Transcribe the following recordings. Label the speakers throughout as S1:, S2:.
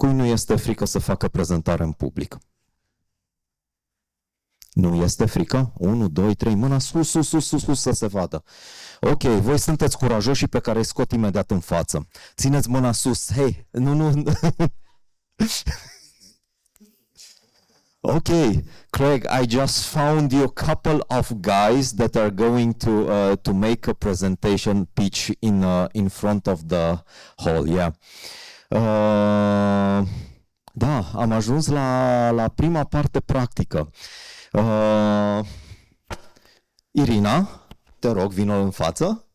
S1: Cui nu este frică să facă prezentare în public? Nu este frică? 1, 2, 3, mâna sus, sus, sus, sus, sus, să se vadă. Ok, voi sunteți curajoși și pe care îi scot imediat în față. Țineți mâna sus. Hei, nu. Ok, Craig, I just found you a couple of guys that are going to make a presentation pitch in front of the hall. Yeah. Da, am ajuns la prima parte practică. Irina, te rog, vină în față.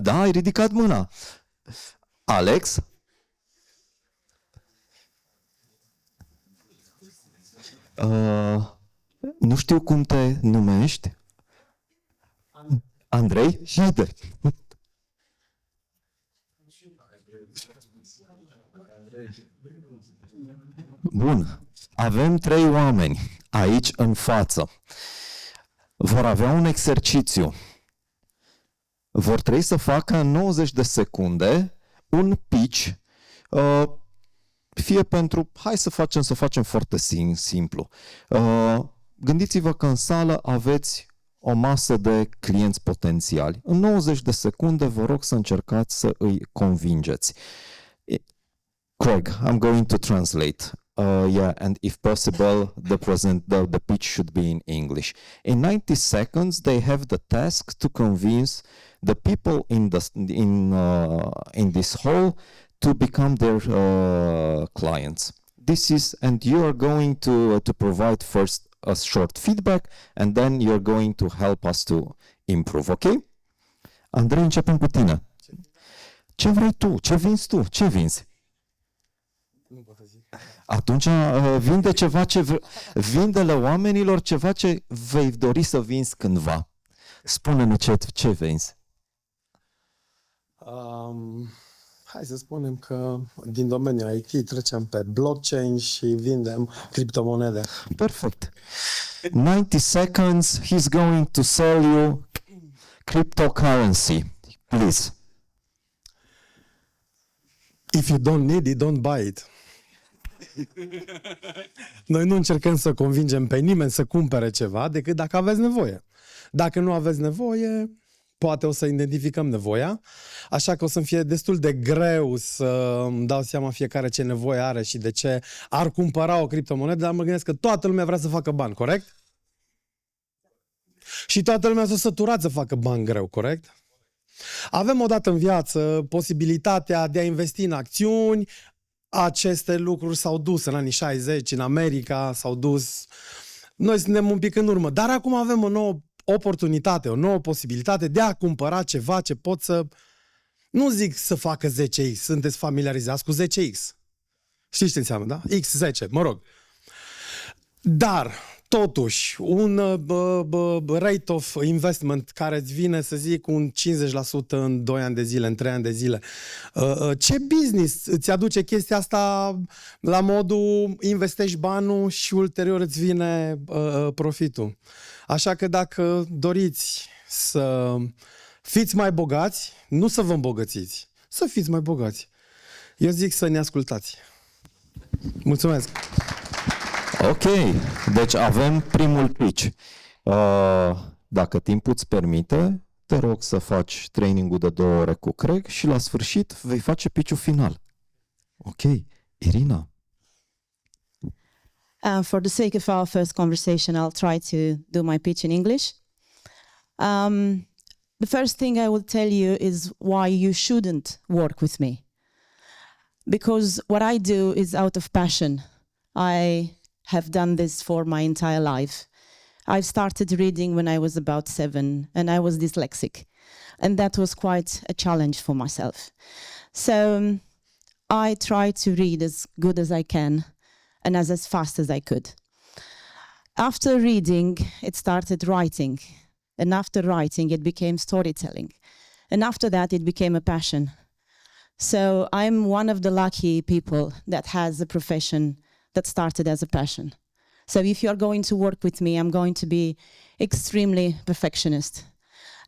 S1: Da, ai ridicat mâna. Alex? Nu știu cum te numești. Andrei? Haide. Bun. Avem 3 oameni aici în față. Vor avea un exercițiu. Vor trebui să facă în 90 de secunde un pitch, fie pentru, hai să facem foarte simplu. Gândiți-vă că în sală aveți o masă de clienți potențiali. În 90 de secunde vă rog să încercați să îi convingeți. Craig, I'm going to translate. Yeah, and if possible, the pitch should be in English. In 90 seconds, they have the task to convince the people in this hall to become their clients. And you are going to provide first a short feedback, and then you're going to help us to improve. Okay? Andrei, începem cu tine. Ce vrei tu? Ce vinzi tu? Ce vinzi?
S2: Nu pot să zic.
S1: Atunci vinde ceva vinde-le oamenilor ceva ce vei dori să vinzi cândva. Spune-ne ce vinzi.
S2: Hai să spunem că din domeniul IT trecem pe blockchain și vindem criptomonede.
S1: Perfect. 90 seconds, he's going to sell you cryptocurrency. Please.
S2: If you don't need it, don't buy it. Noi nu încercăm să convingem pe nimeni să cumpere ceva decât dacă aveți nevoie. Dacă nu aveți nevoie, poate o să identificăm nevoia, așa că o să-mi fie destul de greu să îmi dau seama fiecare ce nevoie are și de ce ar cumpăra o criptomonedă, dar mă gândesc că toată lumea vrea să facă bani, corect? Și toată lumea s-a săturat să facă bani greu, corect? Avem odată în viață posibilitatea de a investi în acțiuni. Aceste lucruri s-au dus în anii 60, în America s-au dus. Noi suntem un pic în urmă, dar acum avem o nouă oportunitate, o nouă posibilitate de a cumpăra ceva ce pot să, nu zic să facă 10x, sunteți familiarizați cu 10x. Știți ce înseamnă, da? X10, mă rog. Dar, totuși, un rate of investment care îți vine, să zic, un 50% în 2 ani de zile, în 3 ani de zile. Ce business îți aduce chestia asta la modul investești banul și ulterior îți vine profitul? Așa că dacă doriți să fiți mai bogați, nu să vă îmbogățiți, să fiți mai bogați. Eu zic să ne ascultați. Mulțumesc!
S1: Ok, deci avem primul pitch. Dacă timpul îți permite, te rog să faci training-ul de 2 ore cu Craig și la sfârșit vei face pitch-ul final. Ok, Irina.
S3: For the sake of our first conversation, I'll try to do my pitch in English. The first thing I will tell you is why you shouldn't work with me. Because what I do is out of passion. I have done this for my entire life. I started reading when I was about 7 and I was dyslexic. And that was quite a challenge for myself. So I try to read as good as I can and as fast as I could. After reading, it started writing. And after writing, it became storytelling. And after that, it became a passion. So I'm one of the lucky people that has a profession that started as a passion. So if you're going to work with me, I'm going to be extremely perfectionist.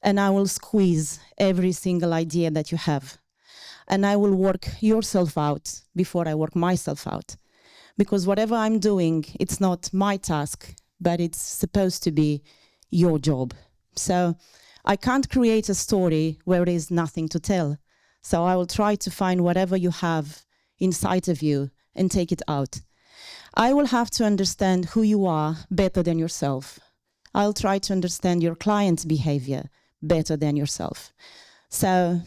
S3: And I will squeeze every single idea that you have. and I will work yourself out before I work myself out. Because whatever I'm doing, it's not my task, but it's supposed to be your job. So I can't create a story where there is nothing to tell. So I will try to find whatever you have inside of you and take it out. I will have to understand who you are better than yourself. I'll try to understand your client's behavior better than yourself. So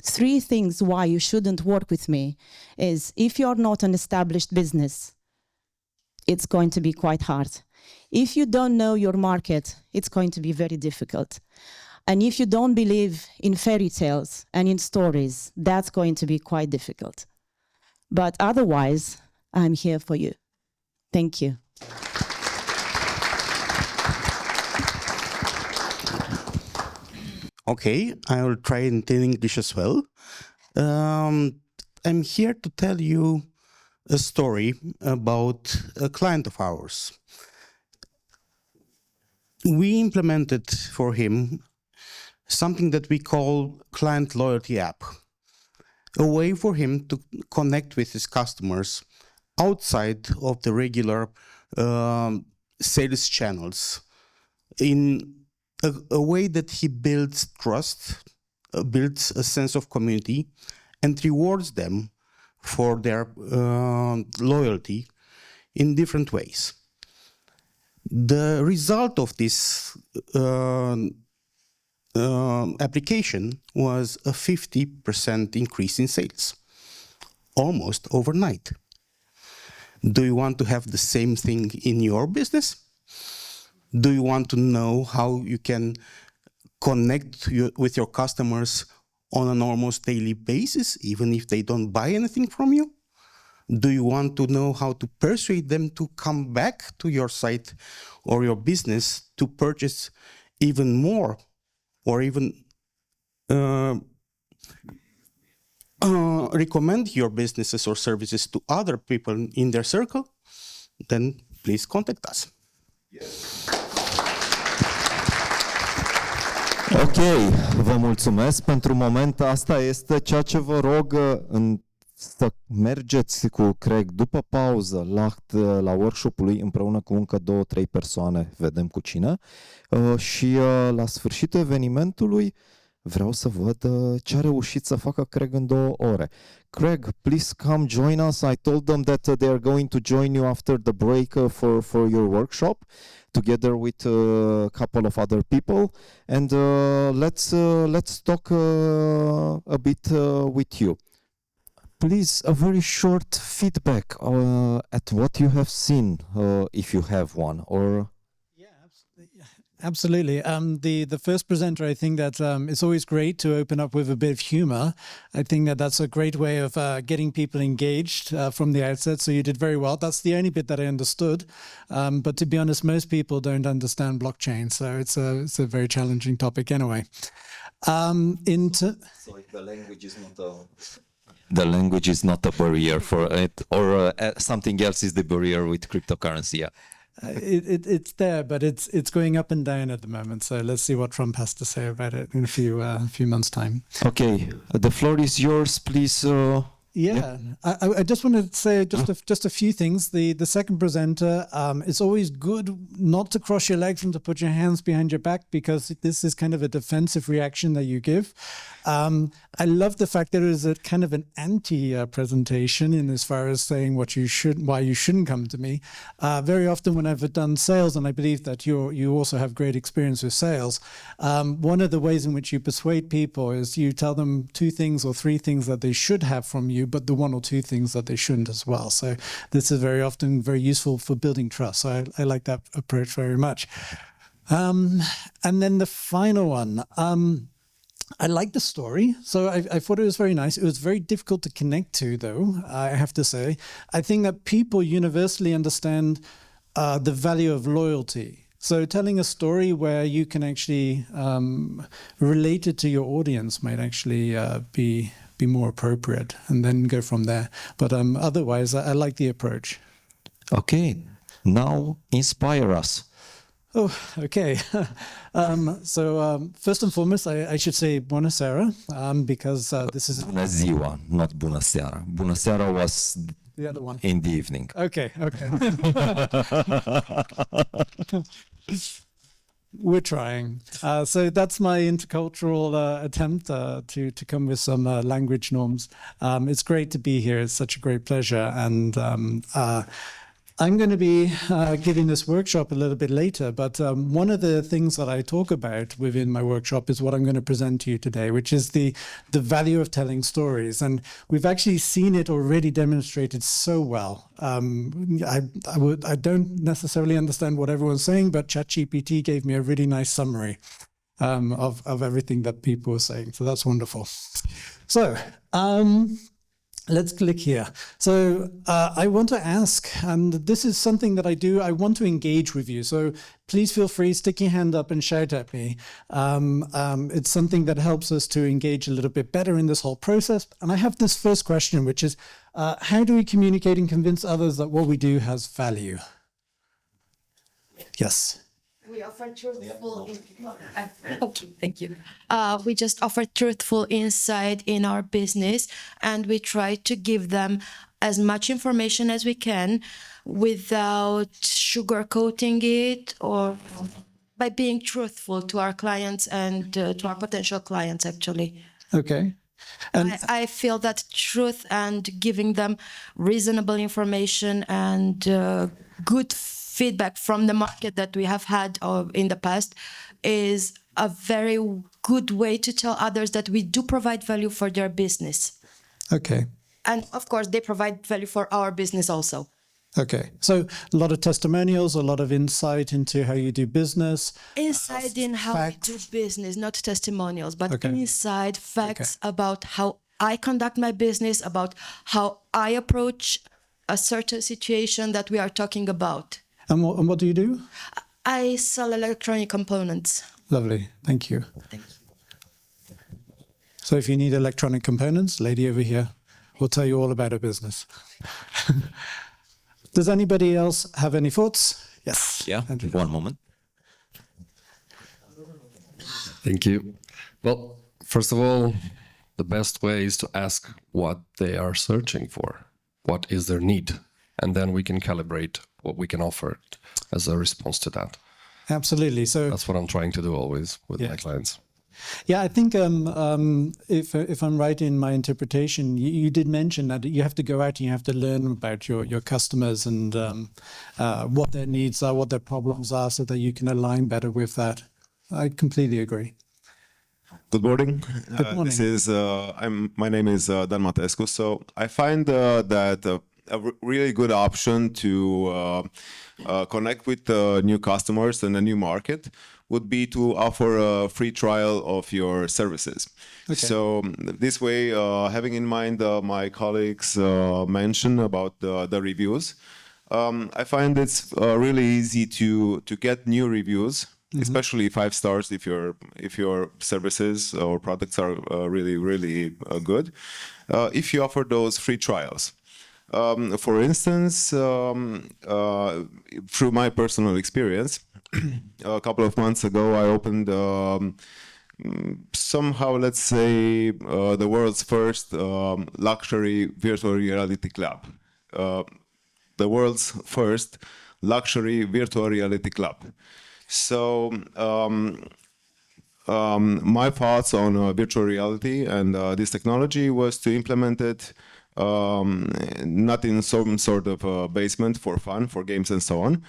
S3: 3 things why you shouldn't work with me is if you're not an established business, it's going to be quite hard. If you don't know your market, it's going to be very difficult. And if you don't believe in fairy tales and in stories, that's going to be quite difficult. But otherwise, I'm here for you. Thank you.
S4: Okay, I will try it in English as well. I'm here to tell you a story about a client of ours. We implemented for him something that we call client loyalty app, a way for him to connect with his customers outside of the regular sales channels in a way that he builds trust, builds a sense of community, and rewards them for their loyalty in different ways. The result of this application was a 50% increase in sales, almost overnight. Do you want to have the same thing in your business? Do you want to know how you can connect with your customers on an almost daily basis, even if they don't buy anything from you? Do you want to know how to persuade them to come back to your site or your business to purchase even more, or even recommend your businesses or services to other people in their circle? Then please contact us.
S1: Ok, vă mulțumesc pentru moment. Asta este ceea ce vă rog să mergeți cu Craig după pauză la workshop-ul lui împreună cu încă 2-3 persoane, vedem cu cine, și la sfârșitul evenimentului vreau să văd ce a reușit să facă Craig în 2 ore. Craig, please come join us. I told them that they are going to join you after the break for your workshop, together with a couple of other people, and let's talk a bit with you. Please, a very short feedback at what you have seen, if you have one, or...
S5: Absolutely. The first presenter, I think that it's always great to open up with a bit of humor. I think that that's a great way of getting people engaged from the outset. So you did very well. That's the only bit that I understood. But to be honest, most people don't understand blockchain. So it's a very challenging topic anyway.
S1: So the language is not the language is not a barrier for it, or something else is the barrier with cryptocurrency. Yeah.
S5: It's there, but it's going up and down at the moment. So let's see what Trump has to say about it in a few months' time.
S1: Okay, the floor is yours, please.
S5: I just wanted to say just a few things. The second presenter, it's always good not to cross your legs and to put your hands behind your back, because this is kind of a defensive reaction that you give. I love the fact that it is a kind of an anti-presentation in as far as saying why you shouldn't come to me. Very often when I've done sales, and I believe that you also have great experience with sales, one of the ways in which you persuade people is you tell them 2 things or 3 things that they should have from you, but the 1 or 2 things that they shouldn't as well. So this is very often very useful for building trust. So I like that approach very much. And then the final one. I like the story, so I thought it was very nice. It was very difficult to connect to, though, I have to say. I think that people universally understand the value of loyalty. So telling a story where you can actually relate it to your audience might actually be more appropriate, and then go from there. But otherwise, I like the approach.
S1: Okay, now inspire us.
S5: Oh, okay. First and foremost, I should say buonasera, because this is
S1: Bună ziua, not bună seara. Bună seara was
S5: the other one.
S1: in the evening.
S5: Okay. We're trying. So that's my intercultural attempt to come with some language norms. It's great to be here. It's such a great pleasure. And I'm going to be giving this workshop a little bit later, but one of the things that I talk about within my workshop is what I'm going to present to you today, which is the value of telling stories. And we've actually seen it already demonstrated so well. I don't necessarily understand what everyone's saying, but ChatGPT gave me a really nice summary of everything that people were saying. So that's wonderful. So, let's click here. So I want to ask, and this is something that I do, I want to engage with you. So please feel free, stick your hand up and shout at me. It's something that helps us to engage a little bit better in this whole process. And I have this first question, which is, how do we communicate and convince others that what we do has value? Yes.
S6: We offer truthful. Okay, thank you. We just offer truthful insight in our business, and we try to give them as much information as we can without sugarcoating it, or by being truthful to our clients and to our potential clients, actually.
S5: Okay. And
S6: I feel that truth and giving them reasonable information and good feedback from the market that we have had in the past is a very good way to tell others that we do provide value for their business.
S5: okay.
S6: And of course, they provide value for our business also.
S5: Okay. So a lot of testimonials, a lot of insight into how you do business.
S6: Inside in how
S5: facts.
S6: we do business, not testimonials, but
S5: Okay.
S6: inside facts about how I conduct my business, about how I approach a certain situation that we are talking about.
S5: And what do you do?
S6: I sell electronic components.
S5: Lovely. Thank you.
S6: Thank you.
S5: So if you need electronic components, lady over here will tell you all about her business. Does anybody else have any thoughts? Yes.
S1: Yeah,
S5: Andrew.
S1: one moment.
S7: Thank you. Well, first of all, the best way is to ask what they are searching for. What is their need? And then we can calibrate what we can offer as a response to that.
S5: Absolutely. So
S7: That's what I'm trying to do always with my clients.
S5: yeah, I think if I'm right in my interpretation, you did mention that you have to go out and you have to learn about your customers and what their needs are, what their problems are, so that you can align better with that. I completely agree.
S8: Good morning.
S5: Good morning.
S8: This is my name is Dan Matescu. So I find that a really good option to connect with new customers and a new market would be to offer a free trial of your services.
S5: Okay.
S8: So this way, having in mind my colleagues mentioned about the reviews, I find it's really easy to get new reviews. Especially 5 stars if your services or products are really good. If you offer those free trials, for instance, through my personal experience, a couple of months ago I opened somehow, let's say, the world's first luxury virtual reality club. The world's first luxury virtual reality club. So my thoughts on virtual reality and this technology was to implement it not in some sort of basement for fun, for games and so on,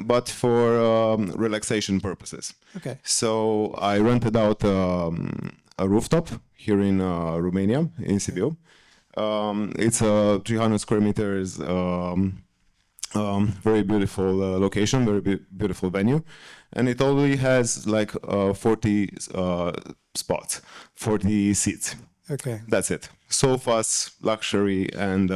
S8: but for relaxation purposes.
S5: Okay.
S8: So I rented out a rooftop here in Romania, in Sibiu. It's a 300 square meters very beautiful location, very beautiful venue, and it only has like 40 spots, 40 seats.
S5: Okay.
S8: That's it. Sofas, luxury, and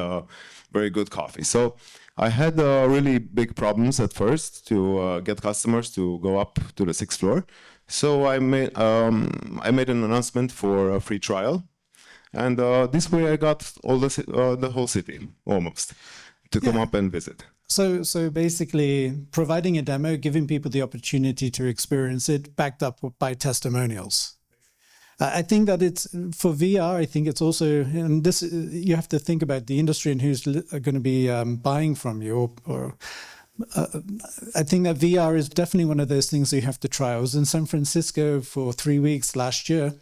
S8: very good coffee. So I had really big problems at first to get customers to go up to the 6th floor. So I made an announcement for a free trial, and this way I got all the whole city almost to come up and visit.
S5: So basically, providing a demo, giving people the opportunity to experience it, backed up by testimonials. I think that it's for VR. I think it's also, and this you have to think about the industry and who's going to be buying from you. I think that VR is definitely one of those things that you have to try. I was in San Francisco for 3 weeks last year,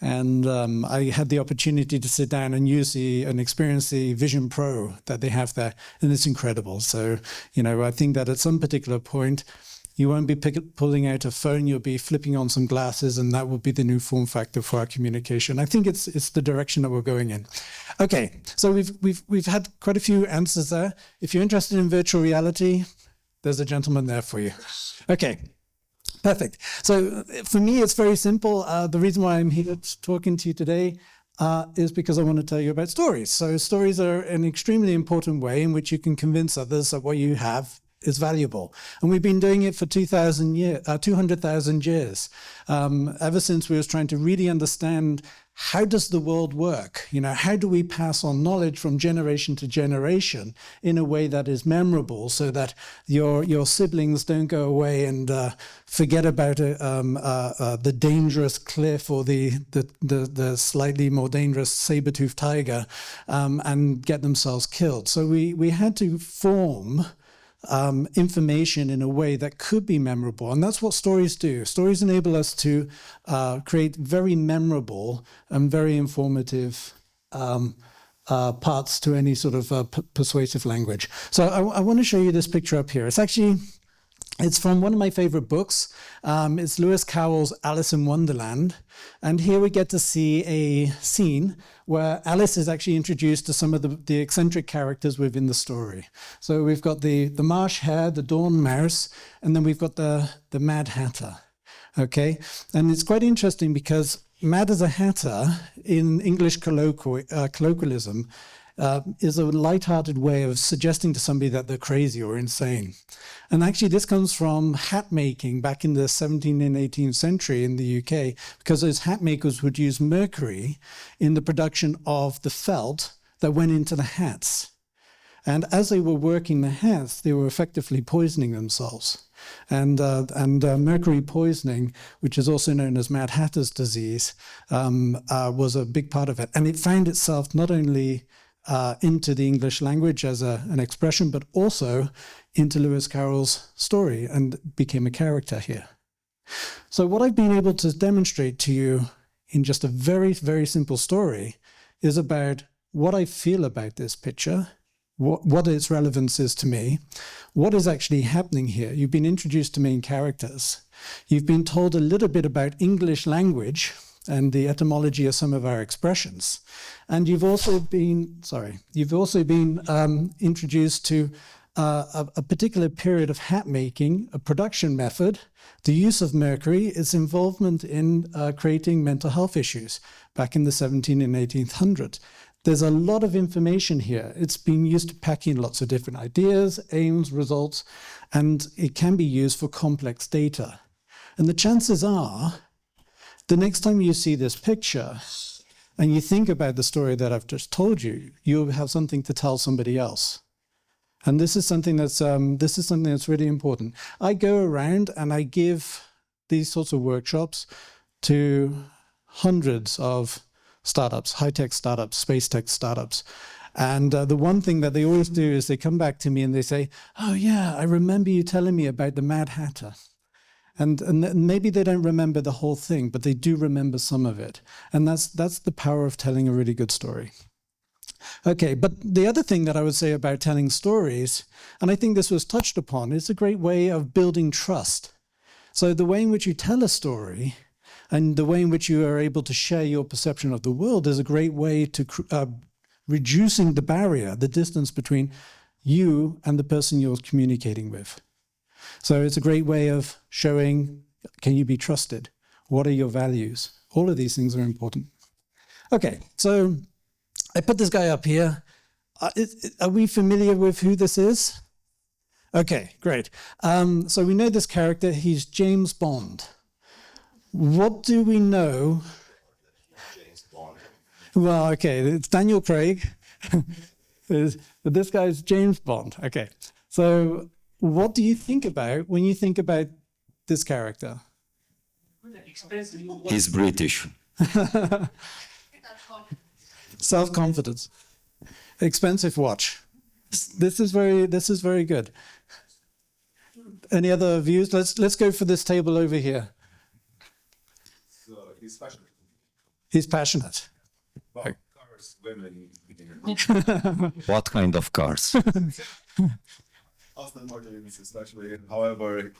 S5: and I had the opportunity to sit down and and experience the Vision Pro that they have there, and it's incredible. So, I think that at some particular point, you won't be pulling out a phone, you'll be flipping on some glasses, and that will be the new form factor for our communication. I think it's the direction that we're going in. Okay, so we've had quite a few answers there. If you're interested in virtual reality, there's a gentleman there for you. Okay, perfect. So for me, it's very simple. The reason why I'm here talking to you today is because I want to tell you about stories. So stories are an extremely important way in which you can convince others that what you have is valuable. And we've been doing it for 200,000 years, ever since we was trying to really understand how does the world work? How do we pass on knowledge from generation to generation in a way that is memorable so that your siblings don't go away and forget about the dangerous cliff or the slightly more dangerous saber-toothed tiger and get themselves killed. So we had to form information in a way that could be memorable. And that's what stories do. Stories enable us to create very memorable and very informative parts to any sort of persuasive language. So I want to show you this picture up here. It's from one of my favorite books. It's Lewis Carroll's Alice in Wonderland. And here we get to see a scene where Alice is actually introduced to some of the eccentric characters within the story. So we've got the Marsh Hare, the Dawn Mouse, and then we've got the Mad Hatter. Okay? And it's quite interesting because Mad as a Hatter in English colloquialism is a light-hearted way of suggesting to somebody that they're crazy or insane. And actually this comes from hat making back in the 17th and 18th century in the UK, because those hat makers would use mercury in the production of the felt that went into the hats. And as they were working the hats, they were effectively poisoning themselves. And mercury poisoning, which is also known as Mad Hatter's disease, was a big part of it. And it found itself not only into the English language as an expression, but also into Lewis Carroll's story and became a character here. So what I've been able to demonstrate to you in just a very, very simple story is about what I feel about this picture, what its relevance is to me, what is actually happening here. You've been introduced to main characters. You've been told a little bit about English language and the etymology of some of our expressions. And you've also been introduced to a particular period of hat making, a production method, the use of mercury, its involvement in creating mental health issues back in the 17th and 1800s. There's a lot of information here. It's being used to pack in lots of different ideas, aims, results, and it can be used for complex data. And the chances are, the next time you see this picture and you think about the story that I've just told you, you'll have something to tell somebody else. And this is something that's really important. I go around and I give these sorts of workshops to hundreds of startups, high-tech startups, space tech startups. And the one thing that they always do is they come back to me and they say, "Oh yeah, I remember you telling me about the Mad Hatter." And maybe they don't remember the whole thing, but they do remember some of it. And that's the power of telling a really good story. Okay, but the other thing that I would say about telling stories, and I think this was touched upon, is a great way of building trust. So the way in which you tell a story and the way in which you are able to share your perception of the world is a great way to reducing the barrier, the distance between you and the person you're communicating with. So it's a great way of showing, can you be trusted? What are your values? All of these things are important. Okay, so I put this guy up here. Are we familiar with who this is? Okay, great. So we know this character. He's James Bond. What do we know? James Bond. Well, okay, it's Daniel Craig. But this guy's James Bond. Okay. So what do you think about when you think about this character?
S1: He's British.
S5: Self-confidence. Expensive watch. This is very good. Any other views? Let's go for this table over here.
S8: He's passionate.
S5: He's passionate.
S8: About cars, women.
S1: What kind of cars?
S8: Aston Martin is especially. However,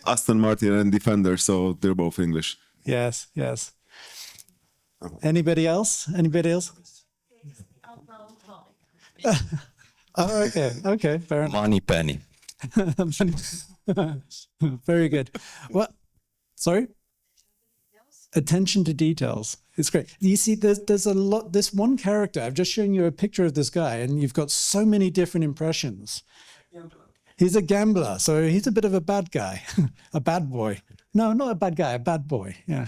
S8: Aston Martin and Defender, so they're both English.
S5: Yes. Anybody else? Oh, okay, fair enough.
S1: Money penny.
S5: Very good. What? Sorry? Attention to details. It's great. You see, there's a lot. This one character, I've just shown you a picture of this guy, and you've got so many different impressions. He's a gambler, so he's a bit of a bad guy, a bad boy. No, not a bad guy, a bad boy. Yeah.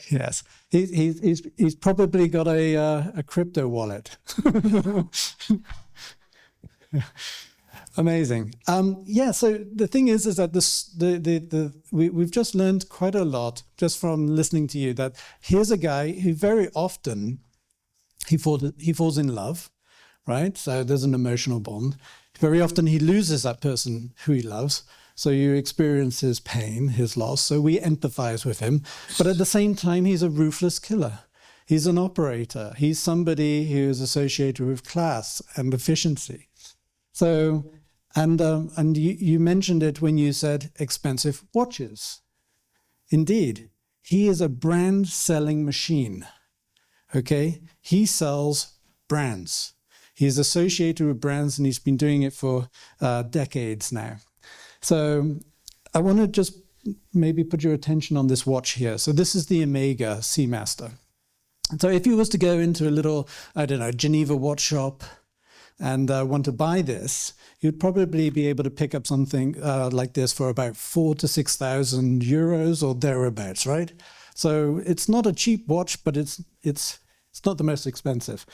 S5: Yes, he's probably got a crypto wallet. Amazing. Yeah. So the thing is that we've just learned quite a lot just from listening to you. That here's a guy who very often he falls in love, right? So there's an emotional bond. Very often he loses that person who he loves. So you experience his pain, his loss. So we empathize with him. But at the same time, he's a ruthless killer. He's an operator. He's somebody who is associated with class and efficiency. So, and you mentioned it when you said expensive watches. Indeed, he is a brand selling machine. Okay? He sells brands. He's associated with brands and he's been doing it for decades now. So I want to just maybe put your attention on this watch here. So this is the Omega Seamaster. So if you was to go into a little, I don't know, Geneva watch shop and want to buy this, you'd probably be able to pick up something like this for about 4,000 to 6,000 euros or thereabouts, right? So it's not a cheap watch, but it's not the most expensive.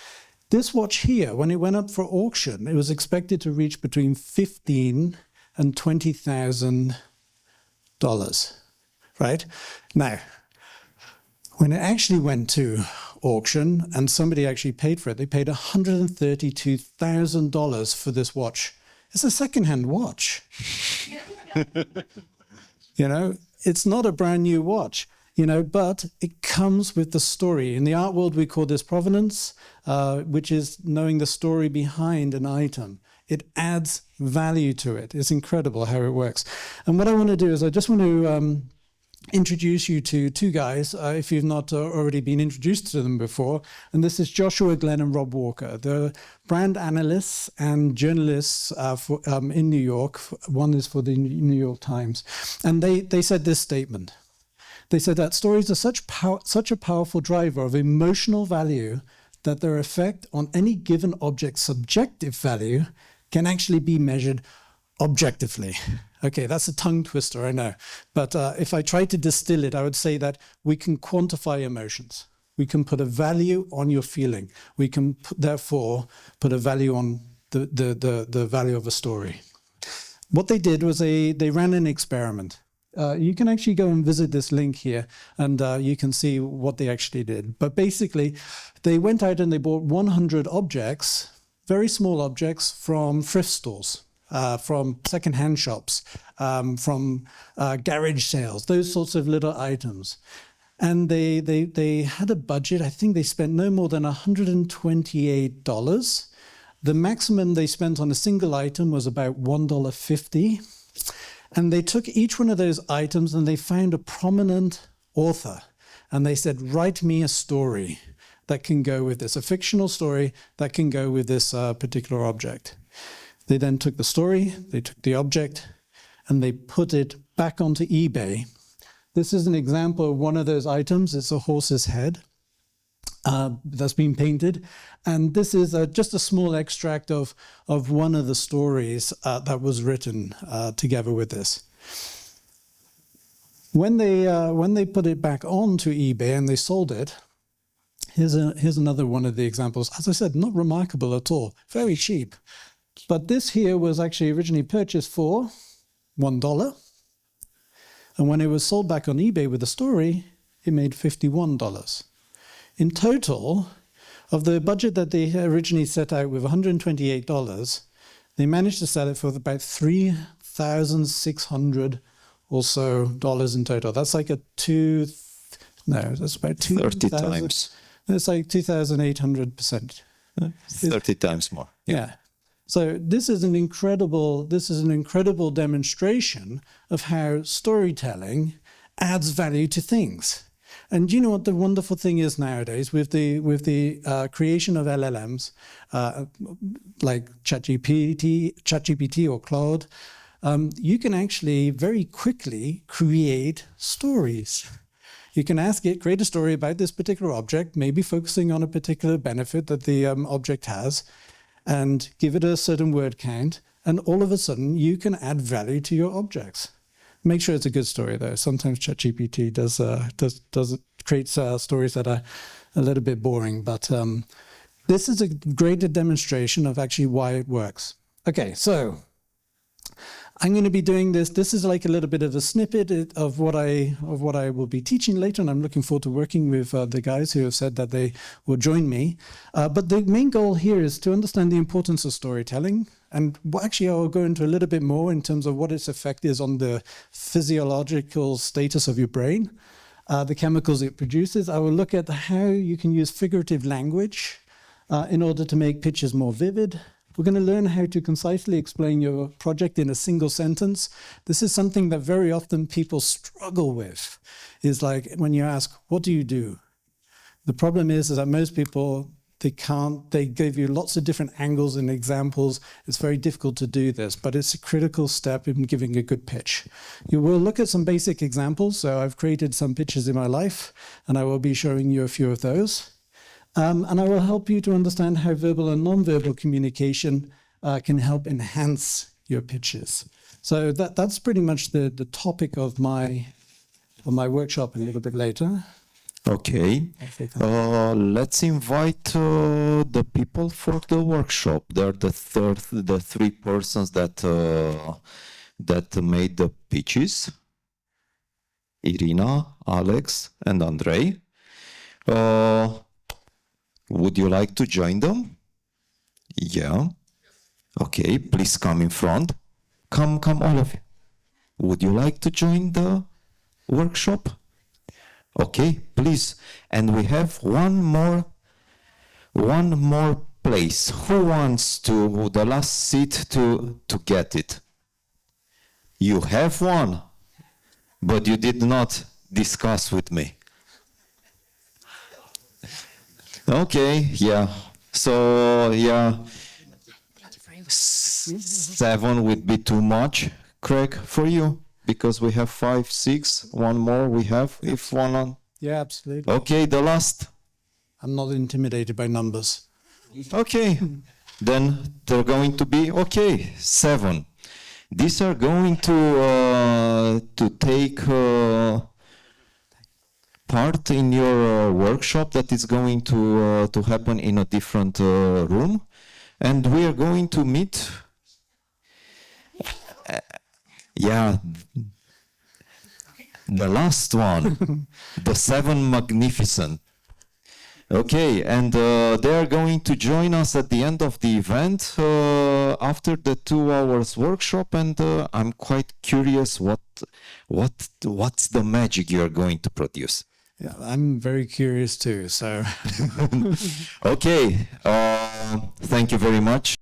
S5: This watch here, when it went up for auction, it was expected to reach between $15,000 and $20,000, right? Now, when it actually went to auction and somebody actually paid for it, they paid $132,000 for this watch. It's a second-hand watch. You know, it's not a brand new watch, you know, but it comes with the story. In the art world, we call this provenance, which is knowing the story behind an item. It adds value to it. It's incredible how it works. And what I want to do is I just want to introduce you to two guys, if you've not already been introduced to them before. And this is Joshua Glenn and Rob Walker. They're brand analysts and journalists in New York. One is for the New York Times. And they said this statement. They said that stories are such a powerful driver of emotional value that their effect on any given object's subjective value can actually be measured objectively. Okay, that's a tongue twister, I know. But if I try to distill it, I would say that we can quantify emotions. We can put a value on your feeling. We can therefore put a value on the value of a story. What they did was they ran an experiment. You can actually go and visit this link here and you can see what they actually did. But basically, they went out and they bought 100 objects, very small objects, from thrift stores, from secondhand shops, from garage sales, those sorts of little items. And they had a budget. I think they spent no more than $128. The maximum they spent on a single item was about $1.50. And they took each one of those items and they found a prominent author. And they said, write me a story that can go with this, a fictional story that can go with this particular object. They then took the story, they took the object, and they put it back onto eBay. This is an example of one of those items. It's a horse's head that's been painted. And this is just a small extract of one of the stories that was written together with this. When they put it back onto eBay and they sold it, here's another one of the examples. As I said, not remarkable at all. Very cheap. But this here was actually originally purchased for $1. And when it was sold back on eBay with a story, it made $51. In total, of the budget that they originally set out with $128, they managed to sell it for about $3,600 or so dollars in total. That's like that's about
S1: 30 times.
S5: That's like 2,800%.
S1: 30 times more.
S5: Yeah. So this is an incredible demonstration of how storytelling adds value to things. And you know what the wonderful thing is nowadays with the creation of LLMs like ChatGPT or Claude, you can actually very quickly create stories. You can ask it, create a story about this particular object, maybe focusing on a particular benefit that the object has, and give it a certain word count, and all of a sudden you can add value to your objects. Make sure it's a good story though. Sometimes ChatGPT does create stories that are a little bit boring, but this is a greater demonstration of actually why it works. Okay, so I'm going to be doing this. This is like a little bit of a snippet of what I will be teaching later, and I'm looking forward to working with the guys who have said that they will join me. But the main goal here is to understand the importance of storytelling, and actually I'll go into a little bit more in terms of what its effect is on the physiological status of your brain, the chemicals it produces. I will look at how you can use figurative language in order to make pitches more vivid. We're going to learn how to concisely explain your project in a single sentence. This is something that very often people struggle with, is like when you ask, what do you do? The problem is that most people, they give you lots of different angles and examples. It's very difficult to do this, but it's a critical step in giving a good pitch. You will look at some basic examples. So I've created some pitches in my life, and I will be showing you a few of those. And I will help you to understand how verbal and non-verbal communication can help enhance your pitches. So that's pretty much the topic of my workshop a little bit later.
S1: Okay. Let's invite the people for the workshop. They're the three persons that made the pitches: Irina, Alex, and Andrei. Would you like to join them? Yeah. Okay, please come in front. Come, all of you. Would you like to join the workshop? Okay, please. And we have one more place. Who wants the last seat to get it? You have one, but you did not discuss with me. Okay, yeah. So, yeah, 7 would be too much, Craig, for you, because we have 5, 6, one more we have, if one on.
S5: Yeah, absolutely.
S1: Okay, the last.
S5: I'm not intimidated by numbers.
S1: Okay, then they're going to be, 7. These are going to take part in your workshop that is going to happen in a different room, and we are going to meet. The last one, the 7 Magnificent. Okay, and they are going to join us at the end of the event after the 2 hours workshop, and I'm quite curious what's the magic you're going to produce.
S5: Yeah, I'm very curious too, so.
S1: Okay, thank you very much.